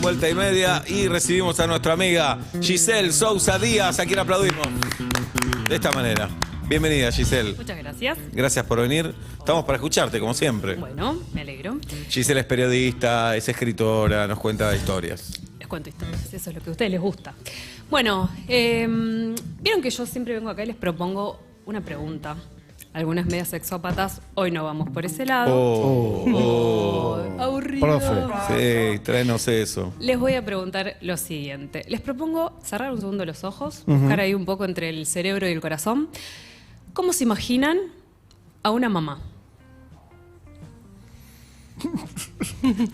Vuelta y Media y recibimos a nuestra amiga Giselle Sousa Díaz, a quien aplaudimos de esta manera. Bienvenida, Giselle. Muchas gracias. Gracias por venir. Estamos para escucharte, como siempre. Bueno, me alegro. Giselle es periodista, es escritora, nos cuenta historias. Les cuento historias, eso es lo que a ustedes les gusta. Bueno, vieron que yo siempre vengo acá y les propongo una pregunta. Algunas medias sexópatas, hoy no vamos por ese lado. Aburrido. Profe. Sí, tráenos eso. Les voy a preguntar lo siguiente. Les propongo cerrar un segundo los ojos, buscar ahí un poco entre el cerebro y el corazón. ¿Cómo se imaginan a una mamá?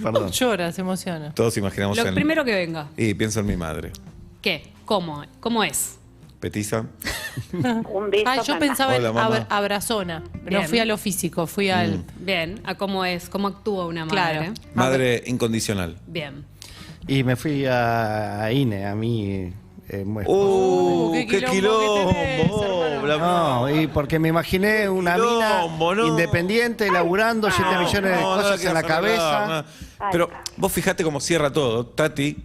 Perdón. Llora, se emociona. Todos imaginamos Lo en... primero que venga. Y pienso en mi madre. ¿Qué? ¿Cómo es? Petiza. Un beso. Ah, yo mamá. pensaba Hola, en mamá. abrazona. Bien. No fui a lo físico, fui al... Bien, a cómo es, cómo actúa una madre. Claro. Madre incondicional. Bien. Y me fui a INE, a mí. qué quilombo que tenés, hermano. No, y porque me imaginé una Quilombo, mina no. independiente, laburando, 7 millones de cosas en la cabeza. Pero vos fijate cómo cierra todo. Tati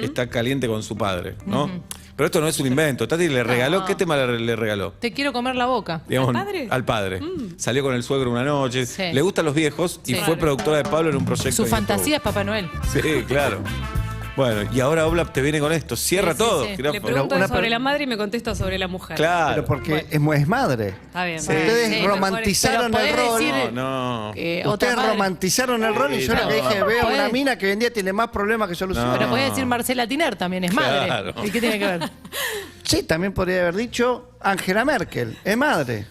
está caliente con su padre, ¿no? Pero esto no es un invento. Tati le regaló, ¿qué tema le regaló? Te quiero comer la boca. Digamos, ¿Al padre? Al padre. Salió con el suegro una noche. Sí. Le gustan los viejos y Sí. fue productora de Pablo en un proyecto. Su de fantasía es Papá Noel. YouTube. Sí, claro. Bueno, y ahora Oblap te viene con esto. Cierra Sí, sí, todo. sí. Le Quirófano. pregunto una sobre per- la madre y me contesta sobre la mujer. Claro. Pero porque es madre. Está bien. Ustedes Sí, romantizaron pero el podés rol. decir- No. Otra Ustedes madre. romantizaron el rol y yo lo que no. dije, veo Podés- una mina que hoy en día tiene más problemas que soluciones. Pero podés decir Marcela Tiner también es madre. Claro. ¿Y qué tiene que ver? Sí, también podría haber dicho Angela Merkel, es madre.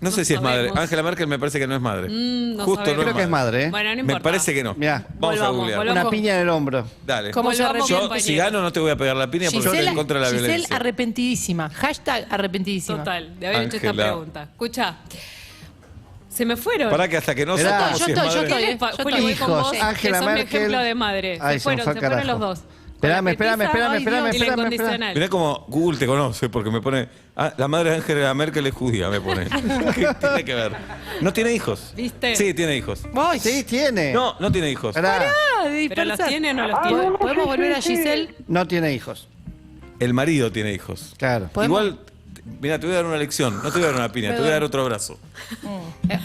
No sé si es sabemos. madre. Angela Merkel me parece que no es madre. no Justo sabemos. no Creo que es madre, ¿eh? Bueno, no Me importa. parece que no. Mirá. Vamos a Volvamos, googlear. volvamos. Una piña en el hombro. Dale. ¿Cómo se Volvamos, Yo, compañeros. si gano, no te voy a pegar la piña porque estoy en contra de la Giselle violencia. arrepentidísima. Hashtag arrepentidísima. Total, de haber hecho esta Ángela. pregunta. Escucha, se me fueron. Pará que hasta que no Mirá. sepamos Yo si es estoy, yo madre. estoy. ¿Qué les pa- Yo Juli, voy con Hijos, vos, que Angela son mi Merkel. ejemplo de madre. Ay, Se fueron fue al los carajo. dos. Espérame, Con la petiza espérame, y la espérame. incondicional. Mirá como Google te conoce porque me pone... Ah, la madre de Angela Merkel es judía, me pone. ¿Qué tiene que ver? No tiene hijos. ¿Viste? Sí, tiene hijos. Ay, Sí, tiene. No, no tiene hijos. Pará, Ah, ¿Pero los dispersar. tiene o no los tiene? ¿Podemos volver a Giselle? no tiene hijos. El marido tiene hijos. Claro. ¿Podemos? Igual, mira, te voy a dar una lección. No te voy a dar una piña, te voy a dar otro abrazo.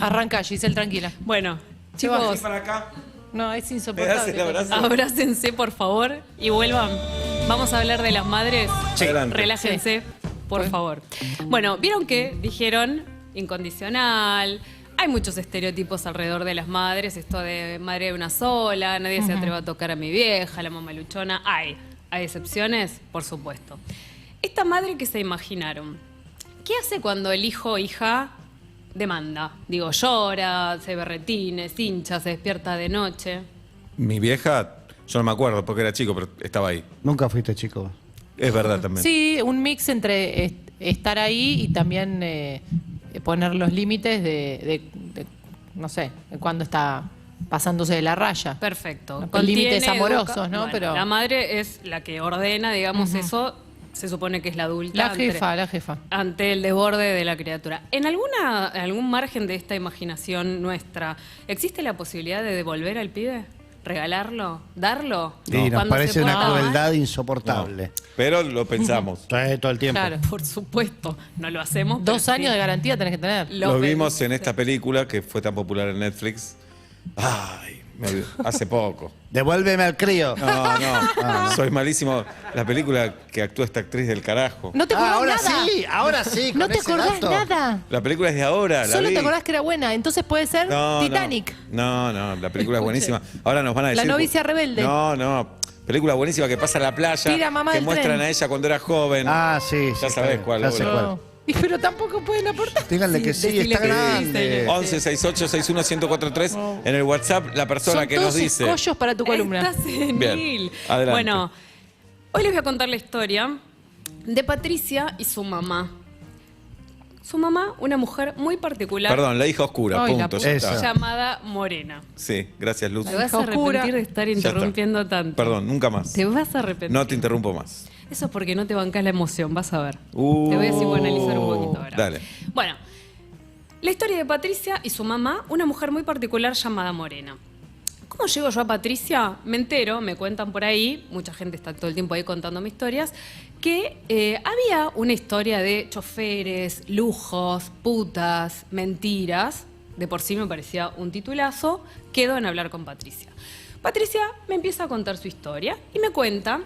Arranca, Giselle, tranquila. Bueno, chicos, para acá. No, es ¿Me das insoportable. el abrazo? abrácense, por favor, y vuelvan. Vamos a hablar de las madres. Adelante. Relájense, por favor. Bueno, vieron que dijeron incondicional. Hay muchos estereotipos alrededor de las madres. Esto de madre de una sola, nadie se atreve a tocar a mi vieja, la mamá luchona. Hay excepciones, por supuesto. Esta madre que se imaginaron, ¿qué hace cuando el hijo o hija demanda? Digo, llora, se berretines, hincha, se despierta de noche. Mi vieja, yo no me acuerdo porque era chico, pero estaba ahí. Nunca fuiste chico. Es verdad también. Sí, un mix entre estar ahí y también poner los límites no sé, de cuando está pasándose de la raya. Perfecto. Con límites Contiene, amorosos, educa- ¿no? Bueno, Pero- la madre es la que ordena, digamos, eso. Se supone que es la adulta. La jefa. Ante el desborde de la criatura. ¿En algún margen de esta imaginación nuestra, existe la posibilidad de devolver al pibe? ¿Regalarlo? ¿Darlo? Y nos Cuando parece se una porta mal. crueldad No, insoportable. pero lo pensamos. Todo el tiempo. Claro. Por supuesto, no lo hacemos. pero 2 años sí. de garantía tenés que tener. Lo vimos en esta película que fue tan popular en Netflix. Ay, me olvidé. Hace poco. Devuélveme al crío. No, soy malísimo. La película que actúa esta actriz del carajo. No te acordás ahora nada. ahora sí. No con te ese acordás dato. nada. La película es de ahora. la Solo vi. te acordás que era buena. Entonces puede ser No, Titanic. No, la película es buenísima. Ahora nos van a La decir. novicia rebelde. No. Película buenísima que pasa a la playa. Tira mamá que del muestran tren. a ella cuando era joven. Ah, sí. Ya sabés cuál, Ya sé boludo. cuál. Pero tampoco pueden aportar. Díganle que sí, decile está que sí, grande. señor. 11 68 61 1043 en el WhatsApp la persona Son que nos todos dice. escollos para tu columna. Está senil. Bien, adelante. Bueno, hoy les voy a contar la historia de Patricia y su mamá. Su mamá, una mujer muy particular. Perdón, la hija oscura, Ay, la punto. puta. Ya está. Esa. Llamada Morena. Sí, gracias, Luz. Te vas a Hija oscura. arrepentir de estar Ya está. interrumpiendo tanto. Perdón, nunca más. Te vas a arrepentir. No te interrumpo más. Eso es porque no te bancas la emoción, vas a ver. Te voy a psicoanalizar un poquito ahora. Dale. Bueno, la historia de Patricia y su mamá, una mujer muy particular llamada Morena. ¿Cómo llego yo a Patricia? Me entero, me cuentan por ahí, mucha gente está todo el tiempo ahí contándome historias, que había una historia de choferes, lujos, putas, mentiras. De por sí me parecía un titulazo. Quedo en hablar con Patricia. Patricia me empieza a contar su historia y me cuenta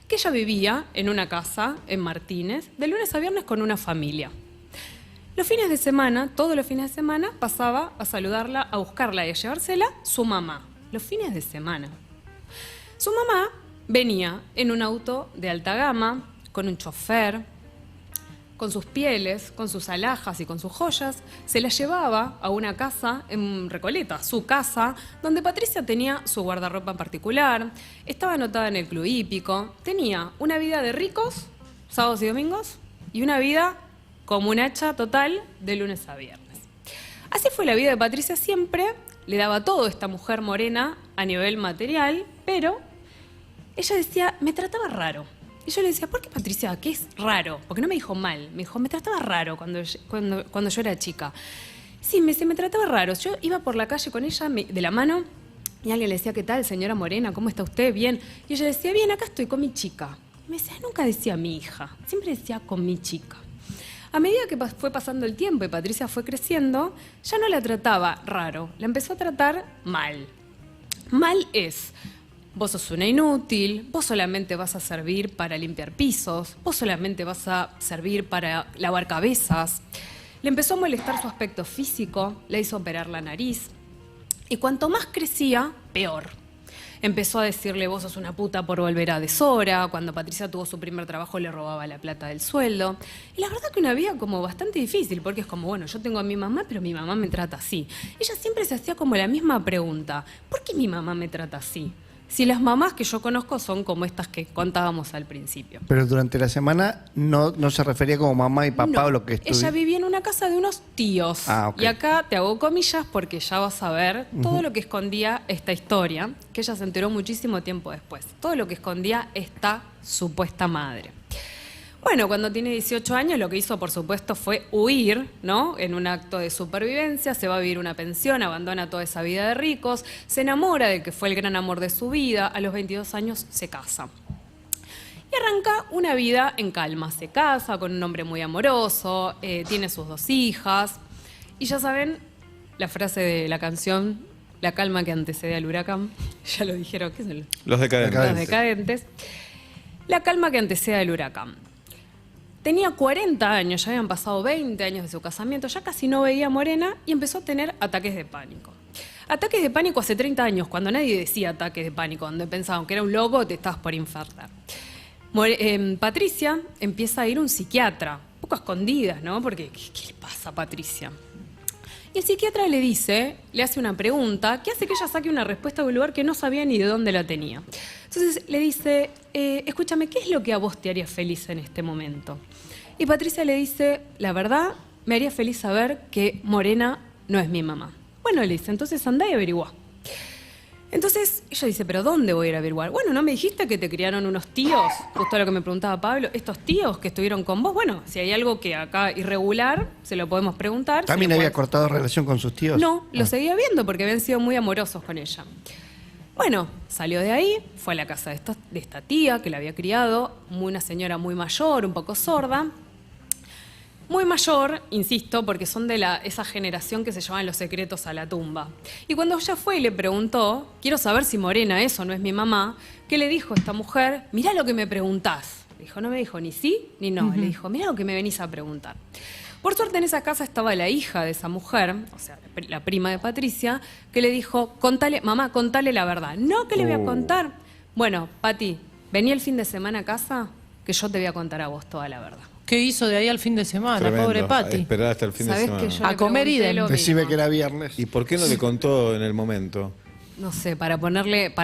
que ella vivía en una casa en Martínez de lunes a viernes con una familia. Los fines de semana, todos los fines de semana, pasaba a saludarla, a buscarla y a llevársela su mamá. Los fines de semana. Su mamá venía en un auto de alta gama, con un chofer, con sus pieles, con sus alhajas y con sus joyas, se la llevaba a una casa en Recoleta, su casa, donde Patricia tenía su guardarropa en particular, estaba anotada en el club hípico, tenía una vida de ricos, sábados y domingos, y una vida como un hacha total de lunes a viernes. Así fue la vida de Patricia siempre, le daba todo a esta mujer morena a nivel material, pero ella decía, me trataba raro. Y yo le decía, ¿por qué Patricia? ¿Qué es raro? Porque no me dijo mal, me dijo, me trataba raro cuando yo era chica. Sí, me trataba raro. Yo iba por la calle con ella de la mano y alguien le decía, ¿qué tal, señora Morena? ¿Cómo está usted? Bien. Y ella decía, bien, acá estoy con mi chica. Y me decía, nunca decía mi hija, siempre decía con mi chica. A medida que fue pasando el tiempo y Patricia fue creciendo, ya no la trataba raro, la empezó a tratar mal. Mal es, vos sos una inútil, vos solamente vas a servir para limpiar pisos, vos solamente vas a servir para lavar cabezas. Le empezó a molestar su aspecto físico, le hizo operar la nariz. Y cuanto más crecía, peor. Empezó a decirle, vos sos una puta por volver a deshora. Cuando Patricia tuvo su primer trabajo, le robaba la plata del sueldo. Y la verdad que una vida como bastante difícil, porque es como, bueno, yo tengo a mi mamá, pero mi mamá me trata así. Ella siempre se hacía como la misma pregunta, ¿por qué mi mamá me trata así? Si las mamás que yo conozco son como estas que contábamos al principio. Pero durante la semana no se refería como mamá y papá o lo que estudió. Ella vivía en una casa de unos tíos. Ok. Y acá te hago comillas porque ya vas a ver todo lo que escondía esta historia, que ella se enteró muchísimo tiempo después. Todo lo que escondía esta supuesta madre. Bueno, cuando tiene 18 años lo que hizo, por supuesto, fue huir, ¿no? En un acto de supervivencia, se va a vivir una pensión, abandona toda esa vida de ricos, se enamora del que fue el gran amor de su vida, a los 22 años se casa. Y arranca una vida en calma, se casa con un hombre muy amoroso, tiene sus 2 hijas, y ya saben la frase de la canción, la calma que antecede al huracán, ya lo dijeron, ¿qué son Los decadentes. los decadentes? La calma que antecede al huracán. Tenía 40 años, ya habían pasado 20 años de su casamiento, ya casi no veía a Morena y empezó a tener ataques de pánico. Ataques de pánico hace 30 años, cuando nadie decía ataques de pánico, donde pensaban que era un loco, te estabas por infartar. Patricia empieza a ir a un psiquiatra, un poco a escondidas, ¿no? Porque, ¿qué le pasa a Patricia? Y el psiquiatra le hace una pregunta que hace que ella saque una respuesta de un lugar que no sabía ni de dónde la tenía. Entonces le dice, escúchame, ¿qué es lo que a vos te haría feliz en este momento? Y Patricia le dice, la verdad, me haría feliz saber que Morena no es mi mamá. Bueno, le dice, entonces andá y averiguá. Entonces ella dice, ¿pero dónde voy a ir a averiguar? Bueno, ¿no me dijiste que te criaron unos tíos? Justo lo que me preguntaba Pablo, estos tíos que estuvieron con vos. Bueno, si hay algo que acá irregular, se lo podemos preguntar. ¿También había cortado relación con sus tíos? No, lo seguía viendo porque habían sido muy amorosos con ella. Bueno, salió de ahí, fue a la casa de esta tía que la había criado, una señora muy mayor, un poco sorda. Muy mayor, insisto, porque son de esa generación que se llaman los secretos a la tumba. Y cuando ella fue y le preguntó, quiero saber si Morena es o no es mi mamá, ¿qué le dijo esta mujer? Mirá lo que me preguntás. Le dijo, no me dijo ni sí ni no. Le dijo, mirá lo que me venís a preguntar. Por suerte en esa casa estaba la hija de esa mujer, o sea, la prima de Patricia, que le dijo, contale, mamá, contale la verdad. No, ¿qué le voy a contar? Bueno, Pati, vení el fin de semana a casa que yo te voy a contar a vos toda la verdad. ¿Qué hizo de ahí al fin de semana, Tremendo. pobre Pati? Esperar hasta el fin de ¿Sabés semana. que yo A le comer pregunté idem. lo Decime mismo? que era viernes. ¿Y por qué no le contó en el momento? No sé, para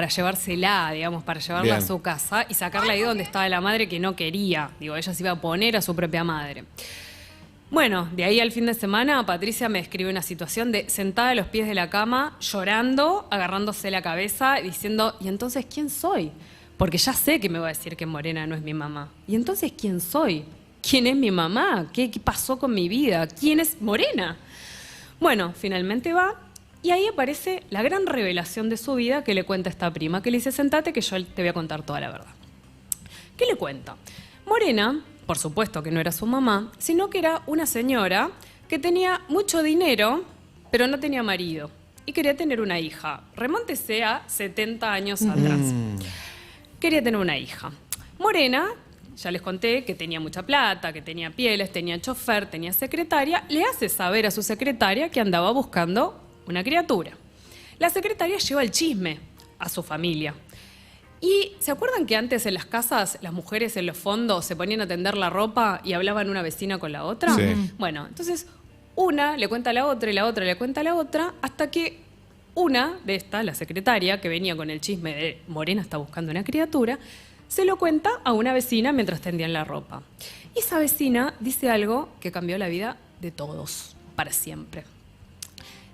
llevársela, digamos, para llevarla Bien. a su casa y sacarla ahí donde estaba la madre que no quería. Digo, ella se iba a poner a su propia madre. Bueno, de ahí al fin de semana, Patricia me describe una situación de sentada a los pies de la cama, llorando, agarrándose la cabeza, diciendo, ¿y entonces quién soy? Porque ya sé que me va a decir que Morena no es mi mamá. ¿Y entonces quién soy? ¿Quién es mi mamá? ¿Qué pasó con mi vida? ¿Quién es Morena? Bueno, finalmente va Y ahí aparece la gran revelación de su vida que le cuenta esta prima, que le dice, sentate que yo te voy a contar toda la verdad. ¿Qué le cuenta? Morena, por supuesto que no era su mamá, sino que era una señora que tenía mucho dinero, pero no tenía marido. Y quería tener una hija. Remóntese a 70 años atrás. Quería tener una hija. Morena, ya les conté que tenía mucha plata, que tenía pieles, tenía chofer, tenía secretaria. Le hace saber a su secretaria que andaba buscando una criatura. La secretaria lleva el chisme a su familia. Y ¿se acuerdan que antes en las casas las mujeres en los fondos se ponían a tender la ropa y hablaban una vecina con la otra? Sí. Bueno, entonces una le cuenta a la otra y la otra le cuenta a la otra hasta que una de estas, la secretaria, que venía con el chisme de Morena está buscando una criatura, se lo cuenta a una vecina mientras tendían la ropa. Y esa vecina dice algo que cambió la vida de todos, para siempre.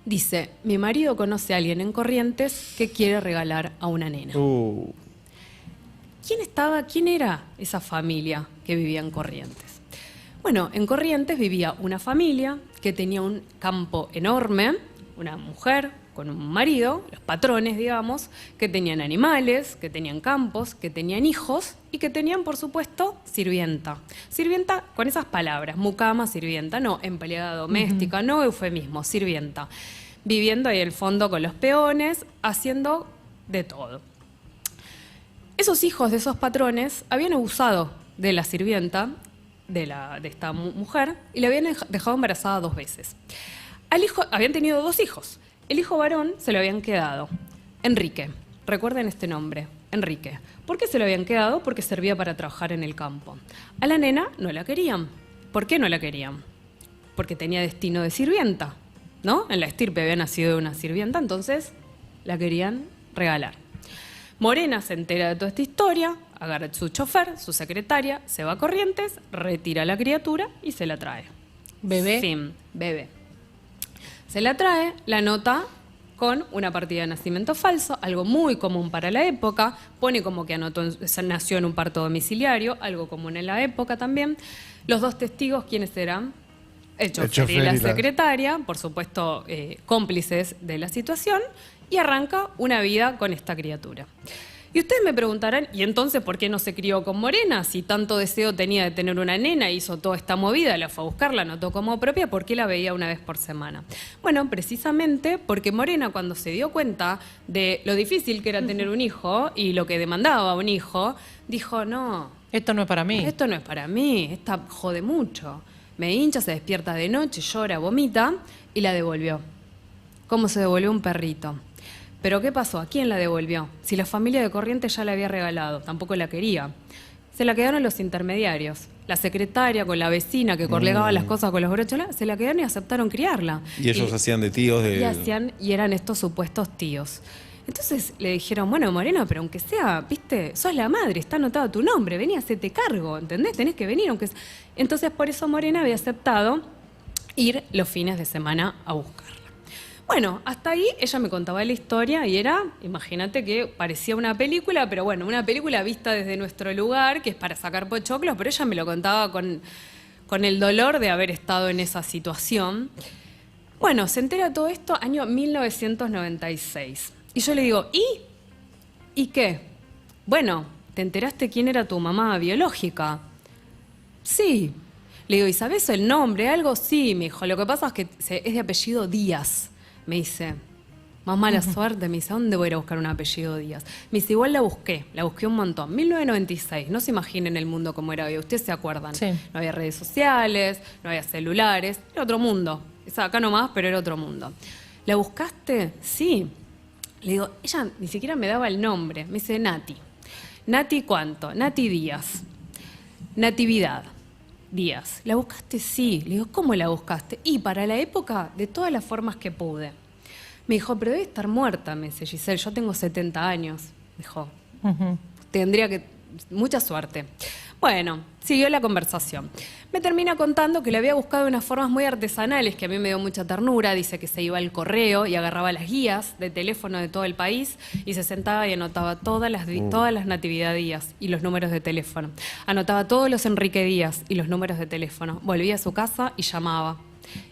Dice, mi marido conoce a alguien en Corrientes que quiere regalar a una nena. ¿Quién era esa familia que vivía en Corrientes? Bueno, en Corrientes vivía una familia que tenía un campo enorme, una mujer con un marido, los patrones, digamos, que tenían animales, que tenían campos, que tenían hijos y que tenían, por supuesto, sirvienta. Sirvienta con esas palabras, mucama, sirvienta, no empleada doméstica, no eufemismo, sirvienta. Viviendo ahí al fondo con los peones, haciendo de todo. Esos hijos de esos patrones habían abusado de la sirvienta, de esta mujer, y la habían dejado embarazada 2 veces. Al hijo, habían tenido 2 hijos. El hijo varón se lo habían quedado. Enrique. Recuerden este nombre, Enrique. ¿Por qué se lo habían quedado? Porque servía para trabajar en el campo. A la nena no la querían. ¿Por qué no la querían? Porque tenía destino de sirvienta, ¿no? En la estirpe había nacido de una sirvienta, entonces la querían regalar. Morena se entera de toda esta historia, agarra su chofer, su secretaria, se va a Corrientes, retira a la criatura y se la trae. ¿Bebé? Sí, bebé. Se la trae, la anota con una partida de nacimiento falso, algo muy común para la época, pone como que nació en un parto domiciliario, algo común en la época también. Los 2 testigos, ¿quiénes eran? El chofer y la secretaria, por supuesto, cómplices de la situación, y arranca una vida con esta criatura. Y ustedes me preguntarán, ¿y entonces por qué no se crió con Morena? Si tanto deseo tenía de tener una nena, hizo toda esta movida, la fue a buscar, la anotó como propia, ¿por qué la veía una vez por semana? Bueno, precisamente porque Morena, cuando se dio cuenta de lo difícil que era tener un hijo y lo que demandaba un hijo, dijo, no, Esto no es para mí. esto no es para mí, esta jode mucho. Me hincha, se despierta de noche, llora, vomita y la devolvió. ¿Cómo se devolvió un perrito? ¿Pero qué pasó? ¿A quién la devolvió? Si la familia de Corrientes ya la había regalado, tampoco la quería. Se la quedaron los intermediarios. La secretaria con la vecina que colgaba las cosas con los broches, se la quedaron y aceptaron criarla. Y ellos hacían de tíos de... Y eran estos supuestos tíos. Entonces le dijeron, bueno, Morena, pero aunque sea, viste, sos la madre, está anotado tu nombre, vení, hacete cargo, ¿entendés? Tenés que venir, aunque... Entonces por eso Morena había aceptado ir los fines de semana a buscarla. Bueno, hasta ahí ella me contaba la historia y era, imagínate que parecía una película, pero bueno, una película vista desde nuestro lugar, que es para sacar pochoclos, pero ella me lo contaba con el dolor de haber estado en esa situación. Bueno, se entera todo esto año 1996. Y yo le digo, ¿y qué? Bueno, ¿te enteraste quién era tu mamá biológica? Sí. Le digo, ¿y sabés el nombre? ¿Algo? Sí, me dijo. Lo que pasa es que es de apellido Díaz. Me dice, más mala suerte. Me dice, ¿a dónde voy a ir a buscar un apellido Díaz? Me dice, igual la busqué un montón. 1996, no se imaginen el mundo como era hoy. Ustedes se acuerdan. Sí. No había redes sociales, no había celulares. Era otro mundo. Es acá nomás, pero era otro mundo. ¿La buscaste? Sí. Le digo, ella ni siquiera me daba el nombre. Me dice, Nati. ¿Nati cuánto? Nati Díaz. Natividad Díaz. ¿La buscaste? Sí. Le digo, ¿cómo la buscaste? Y para la época, de todas las formas que pude. Me dijo, pero debe estar muerta, me dice Giselle. Yo tengo 70 años. Me dijo, tendría que... Mucha suerte. Bueno, siguió la conversación. Me termina contando que le había buscado de unas formas muy artesanales, que a mí me dio mucha ternura. Dice que se iba al correo y agarraba las guías de teléfono de todo el país y se sentaba y anotaba todas las Natividad Díaz y los números de teléfono. Anotaba todos los Enrique Díaz y los números de teléfono. Volvía a su casa y llamaba.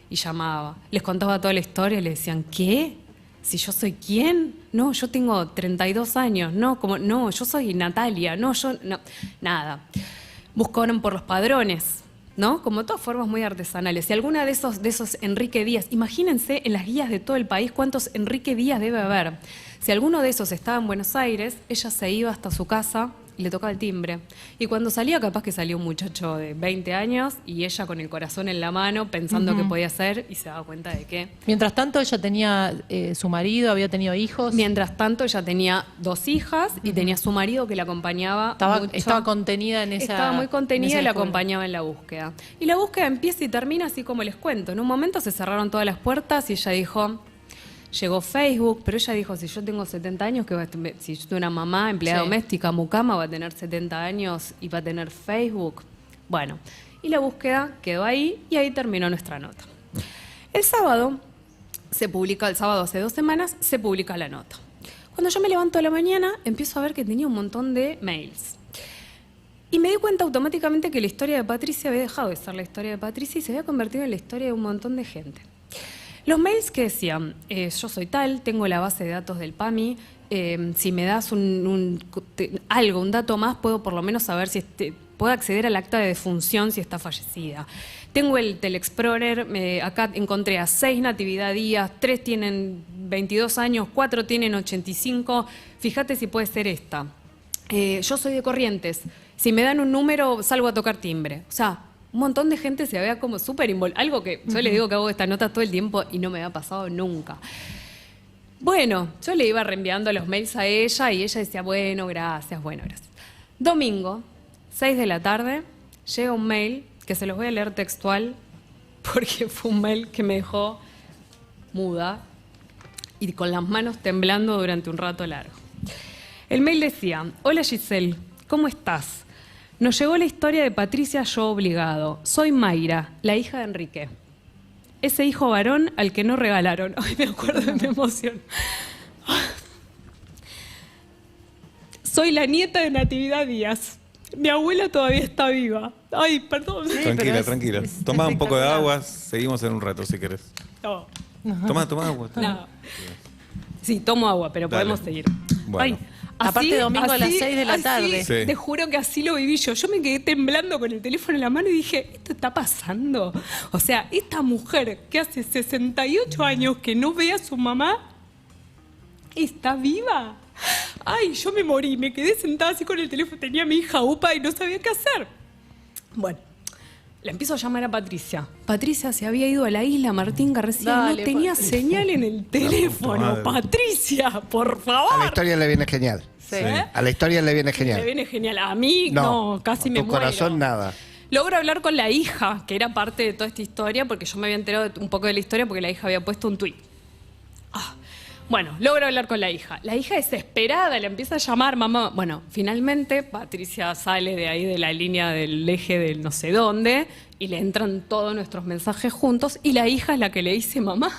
Y llamaba. Les contaba toda la historia y le decían, ¿qué? si yo soy quién, no, yo tengo 32 años, no, no, yo soy Natalia, no, nada. Buscaron por los padrones, ¿no? Como todas formas muy artesanales. Si alguna de esos Enrique Díaz, imagínense en las guías de todo el país cuántos Enrique Díaz debe haber. Si alguno de esos estaba en Buenos Aires, ella se iba hasta su casa y le tocaba el timbre. Y cuando salía, capaz que salió un muchacho de 20 años y ella con el corazón en la mano pensando qué podía hacer y se daba cuenta de que... Mientras tanto, ella tenía su marido, había tenido hijos. Mientras tanto, ella tenía 2 hijas y tenía su marido que la acompañaba mucho. Estaba contenida en esa... Estaba muy contenida y la escuela. acompañaba en la búsqueda. Y la búsqueda empieza y termina así como les cuento. En un momento se cerraron todas las puertas y ella dijo... Llegó Facebook, pero ella dijo, si yo tengo 70 años, si yo soy una mamá, empleada doméstica, mucama, va a tener 70 años y va a tener Facebook. Bueno, y la búsqueda quedó ahí y ahí terminó nuestra nota. El sábado hace 2 semanas, se publica la nota. Cuando yo me levanto a la mañana, empiezo a ver que tenía un montón de mails. Y me di cuenta automáticamente que la historia de Patricia había dejado de ser la historia de Patricia y se había convertido en la historia de un montón de gente. Los mails que decían, yo soy tal, tengo la base de datos del PAMI, si me das un dato más, puedo por lo menos saber si puedo acceder al acta de defunción si está fallecida. Tengo el Telexplorer, acá encontré a 6 Natividad Díaz, 3 tienen 22 años, 4 tienen 85, fíjate si puede ser esta. Yo soy de Corrientes, si me dan un número salgo a tocar timbre. O sea, un montón de gente se había como súper involucrado. Algo que yo le digo que hago esta nota todo el tiempo y no me había pasado nunca. Bueno, yo le iba reenviando los mails a ella y ella decía, bueno, gracias. Domingo, 6 de la tarde, llega un mail que se los voy a leer textual porque fue un mail que me dejó muda y con las manos temblando durante un rato largo. El mail decía, hola Giselle, ¿cómo estás? Nos llegó la historia de Patricia Yo Obligado. Soy Mayra, la hija de Enrique. Ese hijo varón al que no regalaron. Ay, me acuerdo y me emociono. Soy la nieta de Natividad Díaz. Mi abuela todavía está viva. Ay, perdón. Sí, Tranquila. Tomá un poco de agua, seguimos en un rato si querés. No. Tomá agua. No. Sí, tomo agua, pero Dale. podemos seguir. Bueno. Aparte, domingo a las 6 de la tarde. Sí. Te juro que así lo viví yo. Yo me quedé temblando con el teléfono en la mano y dije, ¿esto está pasando? O sea, esta mujer que hace 68 años que no ve a su mamá, ¿está viva? Ay, yo me morí. Me quedé sentada así con el teléfono. Tenía a mi hija UPA y no sabía qué hacer. Bueno, la empiezo a llamar a Patricia. Patricia se había ido a la isla Martín García. Dale, No tenía Patricia. señal en el teléfono. madre. Patricia, por favor. A la historia le viene genial. Sí. A la historia le viene genial. Me viene genial. A mí, no, casi a me tu muero. corazón nada. Logro hablar con la hija, que era parte de toda esta historia, porque yo me había enterado un poco de la historia porque la hija había puesto un tuit. Bueno, logro hablar con la hija. La hija desesperada le empieza a llamar, mamá. Bueno, finalmente Patricia sale de ahí de la línea del eje del no sé dónde y le entran todos nuestros mensajes juntos y la hija es la que le dice, mamá,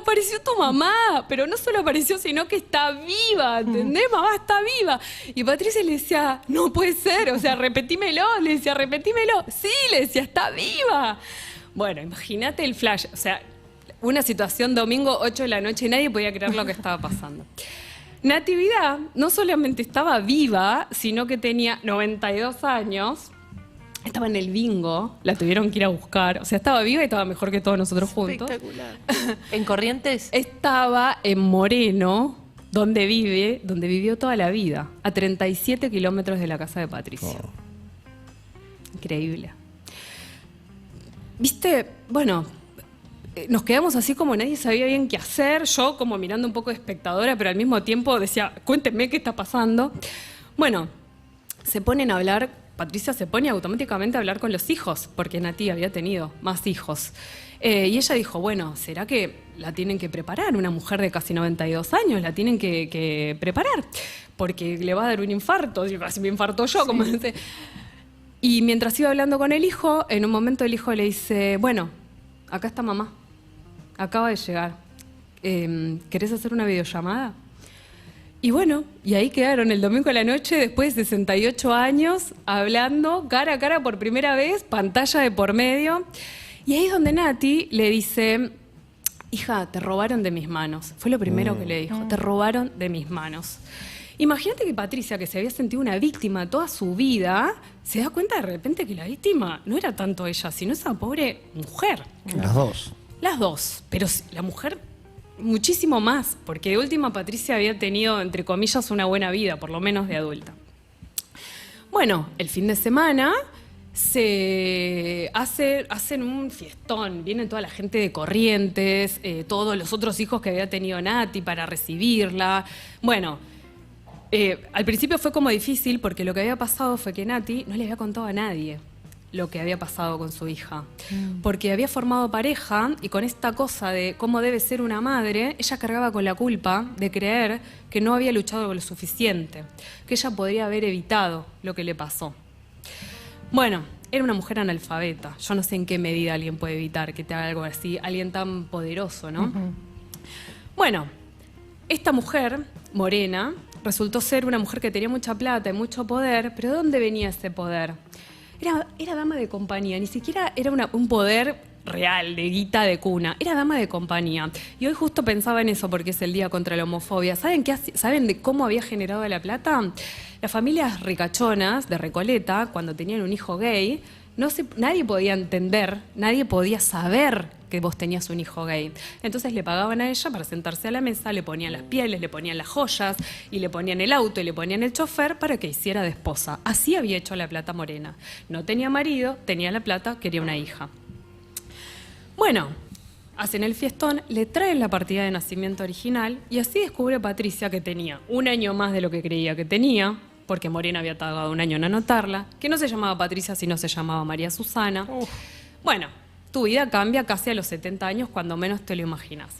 apareció tu mamá, pero no solo apareció, sino que está viva, ¿entendés? Mamá está viva. Y Patricia le decía, no puede ser, o sea, repetímelo, le decía, repetímelo. Sí, le decía, está viva. Bueno, imagínate el flash, o sea, una situación domingo 8 de la noche, nadie podía creer lo que estaba pasando. Natividad no solamente estaba viva, sino que tenía 92 años, estaba en el bingo, la tuvieron que ir a buscar, o sea, estaba viva y estaba mejor que todos nosotros juntos. Espectacular. ¿En Corrientes? Estaba en Moreno, donde vivió toda la vida, a 37 kilómetros de la casa de Patricia. Increíble. ¿Viste? Bueno, nos quedamos así como nadie sabía bien qué hacer, yo como mirando un poco de espectadora, pero al mismo tiempo decía, cuéntenme qué está pasando. Bueno, se ponen a hablar, Patricia se pone automáticamente a hablar con los hijos, porque Nati había tenido más hijos. Y ella dijo, bueno, ¿será que la tienen que preparar? Una mujer de casi 92 años, la tienen que preparar, porque le va a dar un infarto, así me infarto yo, como dice. Y mientras iba hablando con el hijo, en un momento el hijo le dice, bueno, acá está mamá, acaba de llegar. ¿Querés hacer una videollamada? Y bueno, y ahí quedaron el domingo a la noche, después de 68 años, hablando cara a cara por primera vez, pantalla de por medio. Y ahí es donde Nati le dice, hija, te robaron de mis manos. Fue lo primero que le dijo, te robaron de mis manos. Imagínate que Patricia, que se había sentido una víctima toda su vida, se da cuenta de repente que la víctima no era tanto ella, sino esa pobre mujer. Las dos. Las dos, pero la mujer muchísimo más, porque de última Patricia había tenido, entre comillas, una buena vida, por lo menos de adulta. Bueno, el fin de semana hacen un fiestón, viene toda la gente de Corrientes, todos los otros hijos que había tenido Nati para recibirla. Bueno, al principio fue como difícil porque lo que había pasado fue que Nati no le había contado a nadie lo que había pasado con su hija. Porque había formado pareja y con esta cosa de cómo debe ser una madre, ella cargaba con la culpa de creer que no había luchado lo suficiente, que ella podría haber evitado lo que le pasó. Bueno, era una mujer analfabeta. Yo no sé en qué medida alguien puede evitar que te haga algo así, alguien tan poderoso, ¿no? Bueno, esta mujer, Morena, resultó ser una mujer que tenía mucha plata y mucho poder, pero ¿de dónde venía ese poder? Era dama de compañía, ni siquiera era un poder real, de guita de cuna, era dama de compañía. Y hoy justo pensaba en eso porque es el Día contra la Homofobia. ¿Saben de cómo había generado la plata? Las familias ricachonas de Recoleta, cuando tenían un hijo gay, nadie podía entender, nadie podía saber que vos tenías un hijo gay. Entonces le pagaban a ella para sentarse a la mesa, le ponían las pieles, le ponían las joyas, y le ponían el auto y le ponían el chofer para que hiciera de esposa. Así había hecho la plata Morena. No tenía marido, tenía la plata, quería una hija. Bueno, hacen el fiestón, le traen la partida de nacimiento original y así descubre Patricia que tenía un año más de lo que creía que tenía, porque Morena había tardado un año en anotarla, que no se llamaba Patricia, sino se llamaba María Susana. Bueno, tu vida cambia casi a los 70 años, cuando menos te lo imaginas.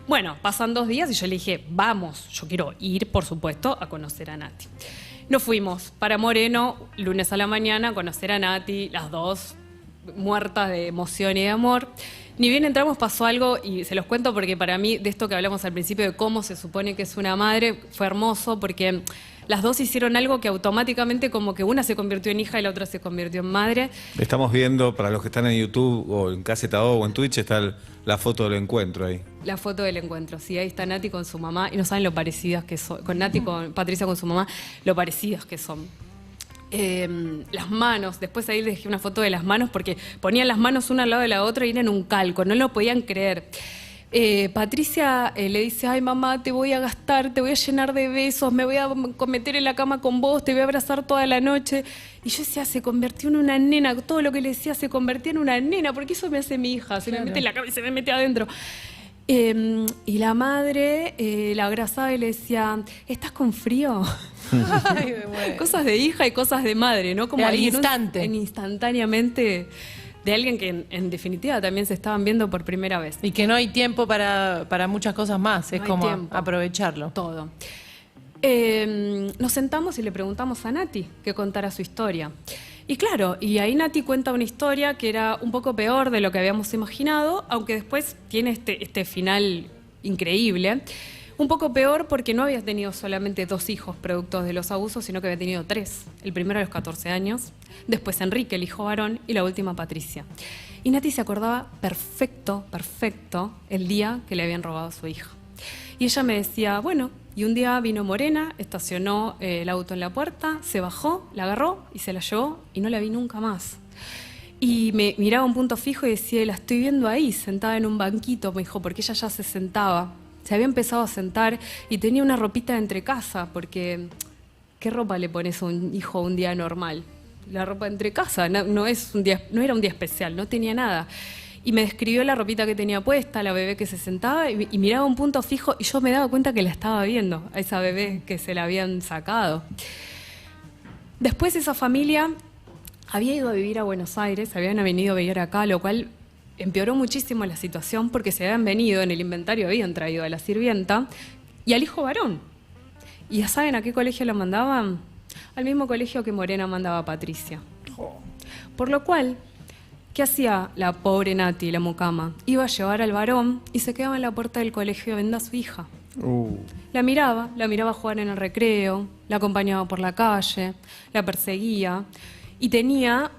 Bueno, pasan 2 días y yo le dije, vamos, yo quiero ir, por supuesto, a conocer a Nati. Nos fuimos para Moreno, lunes a la mañana, a conocer a Nati, las dos muertas de emoción y de amor. Ni bien entramos pasó algo, y se los cuento porque para mí, de esto que hablamos al principio, de cómo se supone que es una madre, fue hermoso porque las dos hicieron algo que automáticamente como que una se convirtió en hija y la otra se convirtió en madre. Estamos viendo, para los que están en YouTube o en Caseta O o en Twitch, está la foto del encuentro ahí. La foto del encuentro, sí, ahí está Nati con su mamá, y no saben lo parecidas que son, con Nati, con Patricia con su mamá, lo parecidas que son. Las manos, después ahí les dejé una foto de las manos porque ponían las manos una al lado de la otra y eran un calco, no lo podían creer. Patricia le dice, ay mamá, te voy a gastar, te voy a llenar de besos, me voy a meter en la cama con vos, te voy a abrazar toda la noche. Y yo decía, se convirtió en una nena, todo lo que le decía se convertía en una nena, porque eso me hace mi hija, se me mete en la cama y se me mete adentro. Y la madre la abrazaba y le decía, ¿estás con frío? Ay, me muero. Cosas de hija y cosas de madre, ¿no? Como Al ahí, instante. Instantáneamente, de alguien que en definitiva también se estaban viendo por primera vez. Y que no hay tiempo para muchas cosas más, es No hay como tiempo. aprovecharlo. Todo. Nos sentamos y le preguntamos a Nati que contara su historia. Y claro, y ahí Nati cuenta una historia que era un poco peor de lo que habíamos imaginado, aunque después tiene este final increíble. Un poco peor porque no había tenido solamente 2 hijos productos de los abusos, sino que había tenido 3. El primero a los 14 años, después Enrique, el hijo varón, y la última Patricia. Y Nati se acordaba perfecto el día que le habían robado a su hija. Y ella me decía, bueno, y un día vino Morena, estacionó el auto en la puerta, se bajó, la agarró y se la llevó y no la vi nunca más. Y me miraba un punto fijo y decía, la estoy viendo ahí, sentada en un banquito, me dijo, porque ella ya se sentaba. Se había empezado a sentar y tenía una ropita de entrecasa, porque ¿qué ropa le pones a un hijo un día normal? La ropa de entrecasa, no era un día especial, no tenía nada. Y me describió la ropita que tenía puesta, la bebé que se sentaba, y miraba un punto fijo, y yo me daba cuenta que la estaba viendo, a esa bebé que se la habían sacado. Después esa familia había ido a vivir a Buenos Aires, habían venido a vivir acá, lo cual empeoró muchísimo la situación porque se habían venido, en el inventario habían traído a la sirvienta y al hijo varón. ¿Y ya saben a qué colegio lo mandaban? Al mismo colegio que Morena mandaba a Patricia. Por lo cual, ¿qué hacía la pobre Nati, la mucama? Iba a llevar al varón y se quedaba en la puerta del colegio viendo a su hija. La miraba jugar en el recreo, la acompañaba por la calle, la perseguía y tenía,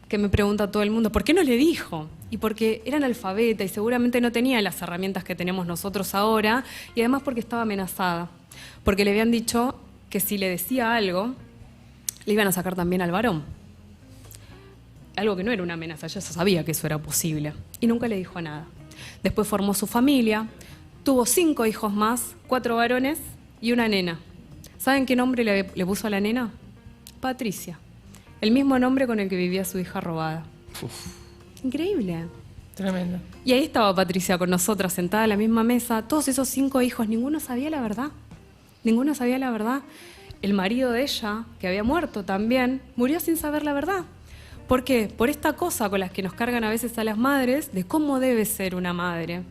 que me pregunta todo el mundo, ¿por qué no le dijo? y porque era analfabeta y seguramente no tenía las herramientas que tenemos nosotros ahora, y además porque estaba amenazada, porque le habían dicho que si le decía algo, le iban a sacar también al varón. Algo que no era una amenaza, ella sabía que eso era posible, y nunca le dijo nada. Después formó su familia, tuvo 5 hijos más, 4 varones y una nena. ¿Saben qué nombre le puso a la nena? Patricia. El mismo nombre con el que vivía su hija robada. Increíble. Tremendo. Y ahí estaba Patricia con nosotras, sentada a la misma mesa. Todos esos 5 hijos, ninguno sabía la verdad. Ninguno sabía la verdad. El marido de ella, que había muerto también, murió sin saber la verdad. ¿Por qué? Por esta cosa con las que nos cargan a veces a las madres, de cómo debe ser una madre.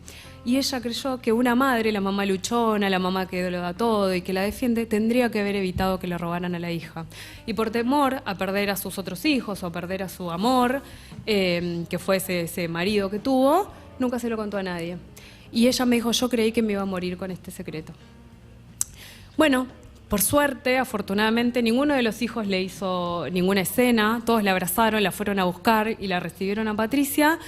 Y ella creyó que una madre, la mamá luchona, la mamá que lo da todo y que la defiende, tendría que haber evitado que le robaran a la hija. Y por temor a perder a sus otros hijos o a perder a su amor, que fue ese marido que tuvo, nunca se lo contó a nadie. Y ella me dijo, yo creí que me iba a morir con este secreto. Bueno, por suerte, afortunadamente, ninguno de los hijos le hizo ninguna escena, todos la abrazaron, la fueron a buscar y la recibieron a Patricia.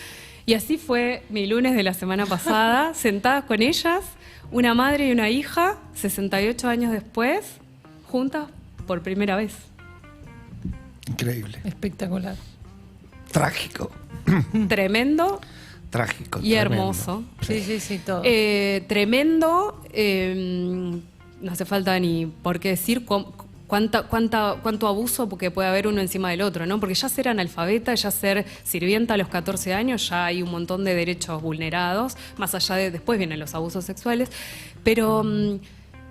Y así fue mi lunes de la semana pasada, sentadas con ellas, una madre y una hija, 68 años después, juntas por primera vez. Increíble. Espectacular. Trágico. Tremendo Trágico. y hermoso. Sí, todo. Tremendo, no hace falta ni por qué decir cuánto abuso porque puede haber uno encima del otro, ¿no? Porque ya ser analfabeta, ya ser sirvienta a los 14 años, ya hay un montón de derechos vulnerados, más allá de después vienen los abusos sexuales. Pero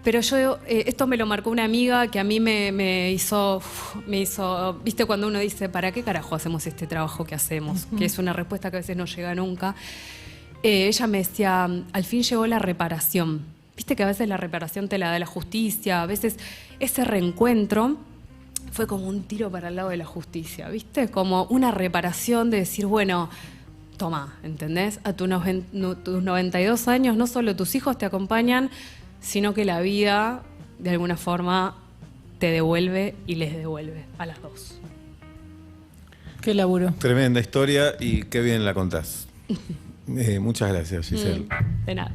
yo, esto me lo marcó una amiga que a mí me hizo, viste cuando uno dice, ¿para qué carajo hacemos este trabajo que hacemos? Que es una respuesta que a veces no llega nunca. Ella me decía, al fin llegó la reparación. Viste que a veces la reparación te la da la justicia, a veces ese reencuentro fue como un tiro para el lado de la justicia, ¿viste? Como una reparación de decir, bueno, toma, ¿entendés? A tus 92 años no solo tus hijos te acompañan, sino que la vida de alguna forma te devuelve y les devuelve a las dos. Qué laburo. Tremenda historia y qué bien la contás. Muchas gracias, Giselle. De nada.